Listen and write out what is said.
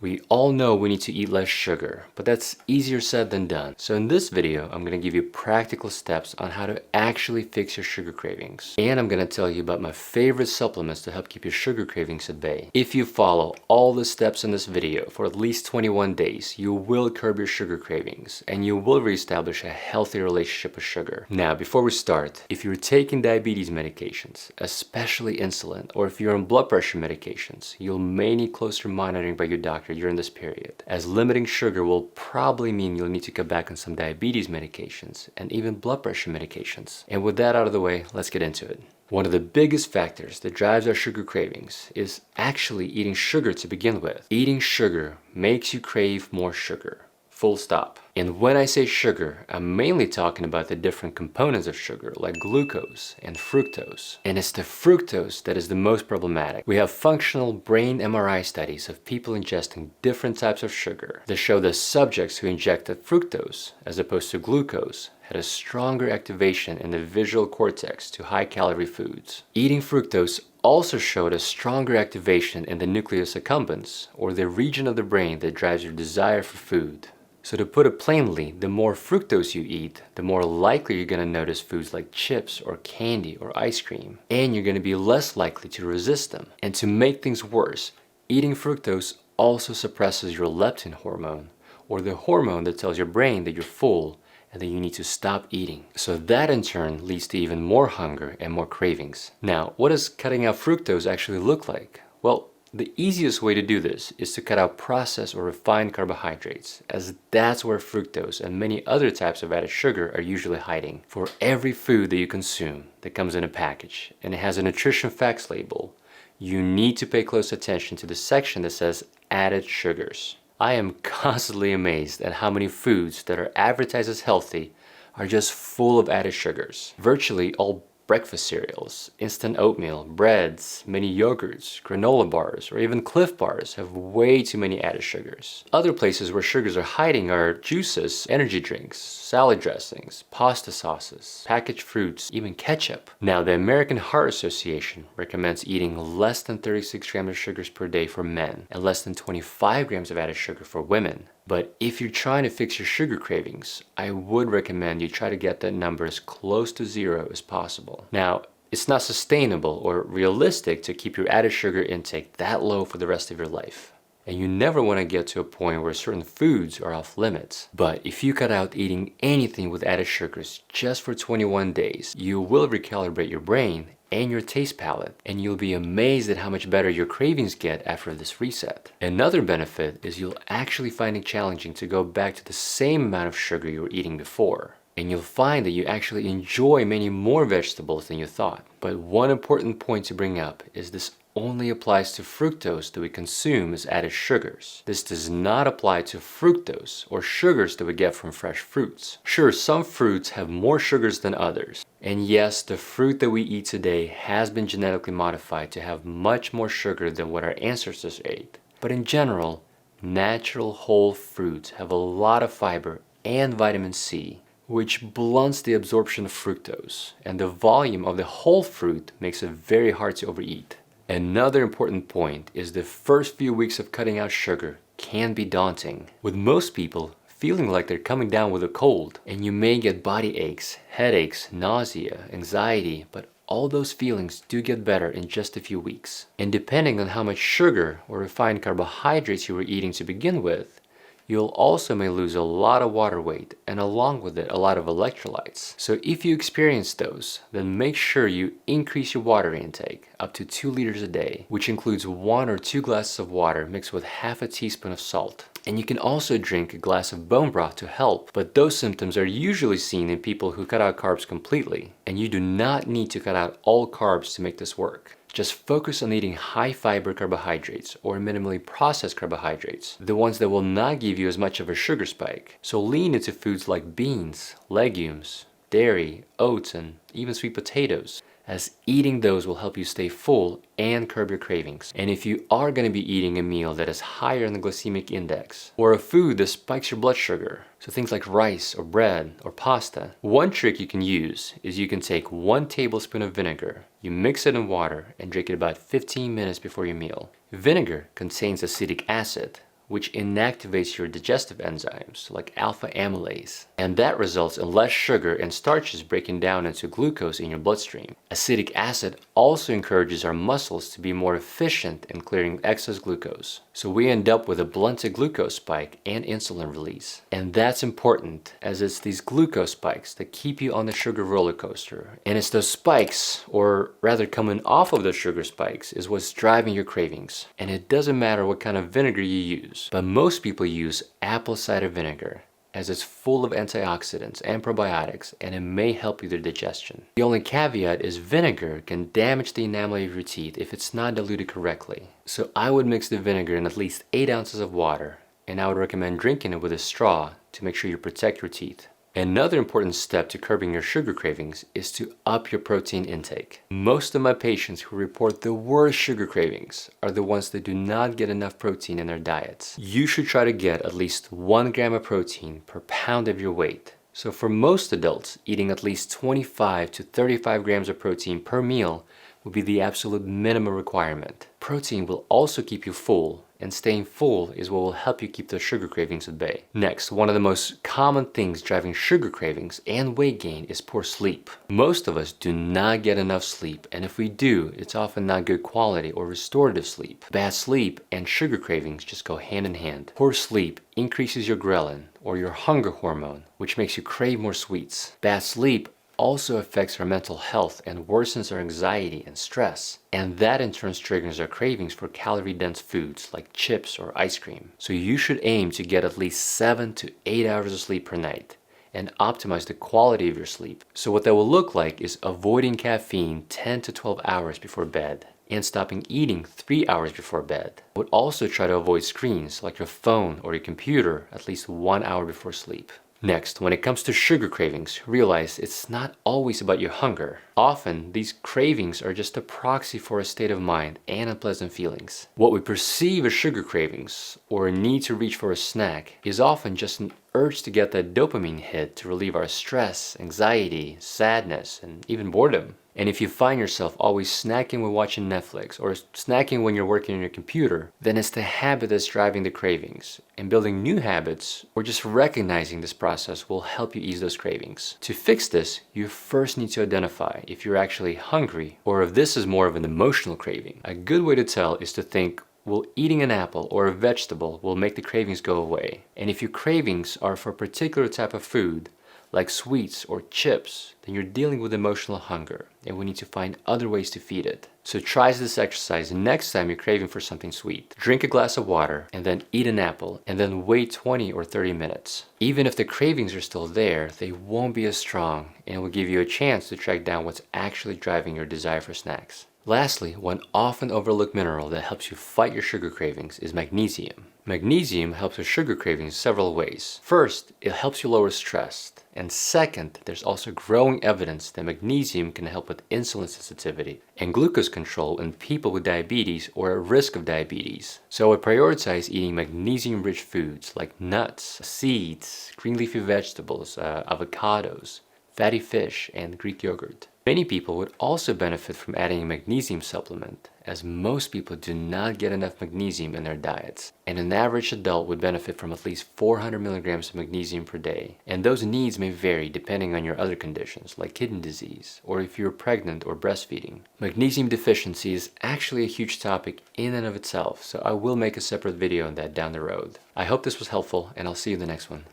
We all know we need to eat less sugar, but that's easier said than done. So in this video, I'm going to give you practical steps on how to actually fix your sugar cravings. And I'm going to tell you about my favorite supplements to help keep your sugar cravings at bay. If you follow all the steps in this video for at least 21 days, you will curb your sugar cravings and you will reestablish a healthy relationship with sugar. Now, before we start, if you're taking diabetes medications, especially insulin, or if you're on blood pressure medications, you'll may need closer monitoring by your doctor during this period, as limiting sugar will probably mean you'll need to cut back on some diabetes medications and even blood pressure medications. And with that out of the way, let's get into it. One of the biggest factors that drives our sugar cravings is actually eating sugar to begin with. Eating sugar makes you crave more sugar. Full stop. And when I say sugar, I'm mainly talking about the different components of sugar like glucose and fructose. And it's the fructose that is the most problematic. We have functional brain MRI studies of people ingesting different types of sugar that show the subjects who injected fructose as opposed to glucose had a stronger activation in the visual cortex to high-calorie foods. Eating fructose also showed a stronger activation in the nucleus accumbens, or the region of the brain that drives your desire for food. So to put it plainly, the more fructose you eat, the more likely you're going to notice foods like chips or candy or ice cream. And you're going to be less likely to resist them. And to make things worse, eating fructose also suppresses your leptin hormone, or the hormone that tells your brain that you're full and that you need to stop eating. So that in turn leads to even more hunger and more cravings. Now, what does cutting out fructose actually look like? Well, the easiest way to do this is to cut out processed or refined carbohydrates, as that's where fructose and many other types of added sugar are usually hiding. For every food that you consume that comes in a package and it has a nutrition facts label, you need to pay close attention to the section that says added sugars. I am constantly amazed at how many foods that are advertised as healthy are just full of added sugars. Virtually all breakfast cereals, instant oatmeal, breads, many yogurts, granola bars, or even Cliff bars have way too many added sugars. Other places where sugars are hiding are juices, energy drinks, salad dressings, pasta sauces, packaged fruits, even ketchup. Now, the American Heart Association recommends eating less than 36 grams of sugars per day for men and less than 25 grams of added sugar for women. But if you're trying to fix your sugar cravings, I would recommend you try to get that number as close to zero as possible. Now, it's not sustainable or realistic to keep your added sugar intake that low for the rest of your life. And you never want to get to a point where certain foods are off limits. But if you cut out eating anything with added sugars just for 21 days, you will recalibrate your brain and your taste palate, and you'll be amazed at how much better your cravings get after this reset. Another benefit is you'll actually find it challenging to go back to the same amount of sugar you were eating before. And you'll find that you actually enjoy many more vegetables than you thought. But one important point to bring up is this only applies to fructose that we consume as added sugars. This does not apply to fructose or sugars that we get from fresh fruits. Sure, some fruits have more sugars than others. And yes, the fruit that we eat today has been genetically modified to have much more sugar than what our ancestors ate. But in general, natural whole fruits have a lot of fiber and vitamin C, which blunts the absorption of fructose, and the volume of the whole fruit makes it very hard to overeat. Another important point is the first few weeks of cutting out sugar can be daunting, with most people feeling like they're coming down with a cold, and you may get body aches, headaches, nausea, anxiety, but all those feelings do get better in just a few weeks. And depending on how much sugar or refined carbohydrates you were eating to begin with, you'll also may lose a lot of water weight and along with it a lot of electrolytes. So if you experience those, then make sure you increase your water intake up to 2 liters a day, which includes 1 or 2 glasses of water mixed with half a teaspoon of salt. And you can also drink a glass of bone broth to help, but those symptoms are usually seen in people who cut out carbs completely, and you do not need to cut out all carbs to make this work. Just focus on eating high fiber carbohydrates or minimally processed carbohydrates, the ones that will not give you as much of a sugar spike. So lean into foods like beans, legumes, dairy, oats, and even sweet potatoes, as eating those will help you stay full and curb your cravings. And if you are going to be eating a meal that is higher in the glycemic index, or a food that spikes your blood sugar, so things like rice or bread or pasta, one trick you can use is you can take 1 tablespoon of vinegar, you mix it in water and drink it about 15 minutes before your meal. Vinegar contains acetic acid, which inactivates your digestive enzymes like alpha amylase. And that results in less sugar and starches breaking down into glucose in your bloodstream. Acetic acid also encourages our muscles to be more efficient in clearing excess glucose. So we end up with a blunted glucose spike and insulin release. And that's important, as it's these glucose spikes that keep you on the sugar roller coaster. And it's those spikes, or rather coming off of those sugar spikes, is what's driving your cravings. And it doesn't matter what kind of vinegar you use, but most people use apple cider vinegar, as it's full of antioxidants and probiotics, and it may help with your digestion. The only caveat is vinegar can damage the enamel of your teeth if it's not diluted correctly. So I would mix the vinegar in at least 8 ounces of water, and I would recommend drinking it with a straw to make sure you protect your teeth. Another important step to curbing your sugar cravings is to up your protein intake. Most of my patients who report the worst sugar cravings are the ones that do not get enough protein in their diets. You should try to get at least 1 gram of protein per pound of your weight. So for most adults, eating at least 25 to 35 grams of protein per meal would be the absolute minimum requirement. Protein will also keep you full, and staying full is what will help you keep those sugar cravings at bay. Next, one of the most common things driving sugar cravings and weight gain is poor sleep. Most of us do not get enough sleep, and if we do, it's often not good quality or restorative sleep. Bad sleep and sugar cravings just go hand in hand. Poor sleep increases your ghrelin, or your hunger hormone, which makes you crave more sweets. Bad sleep also affects our mental health and worsens our anxiety and stress. And that in turn triggers our cravings for calorie-dense foods like chips or ice cream. So you should aim to get at least 7 to 8 hours of sleep per night and optimize the quality of your sleep. So what that will look like is avoiding caffeine 10 to 12 hours before bed and stopping eating 3 hours before bed. I would also try to avoid screens like your phone or your computer at least 1 hour before sleep. Next, when it comes to sugar cravings, realize it's not always about your hunger. Often, these cravings are just a proxy for a state of mind and unpleasant feelings. What we perceive as sugar cravings, or a need to reach for a snack, is often just an urge to get that dopamine hit to relieve our stress, anxiety, sadness, and even boredom. And if you find yourself always snacking when watching Netflix or snacking when you're working on your computer, then it's the habit that's driving the cravings. And building new habits or just recognizing this process will help you ease those cravings. To fix this, you first need to identify if you're actually hungry or if this is more of an emotional craving. A good way to tell is to think, well, eating an apple or a vegetable will make the cravings go away. And if your cravings are for a particular type of food, like sweets or chips, then you're dealing with emotional hunger and we need to find other ways to feed it. So try this exercise next time you're craving for something sweet. Drink a glass of water and then eat an apple and then wait 20 or 30 minutes. Even if the cravings are still there, they won't be as strong and it will give you a chance to track down what's actually driving your desire for snacks. Lastly, one often overlooked mineral that helps you fight your sugar cravings is magnesium. Magnesium helps with sugar cravings several ways. First, it helps you lower stress. And second, there's also growing evidence that magnesium can help with insulin sensitivity and glucose control in people with diabetes or at risk of diabetes. So I would prioritize eating magnesium-rich foods like nuts, seeds, green leafy vegetables, avocados, fatty fish, and Greek yogurt. Many people would also benefit from adding a magnesium supplement, as most people do not get enough magnesium in their diets, and an average adult would benefit from at least 400 milligrams of magnesium per day, and those needs may vary depending on your other conditions like kidney disease or if you're pregnant or breastfeeding. Magnesium deficiency is actually a huge topic in and of itself, so I will make a separate video on that down the road. I hope this was helpful, and I'll see you in the next one.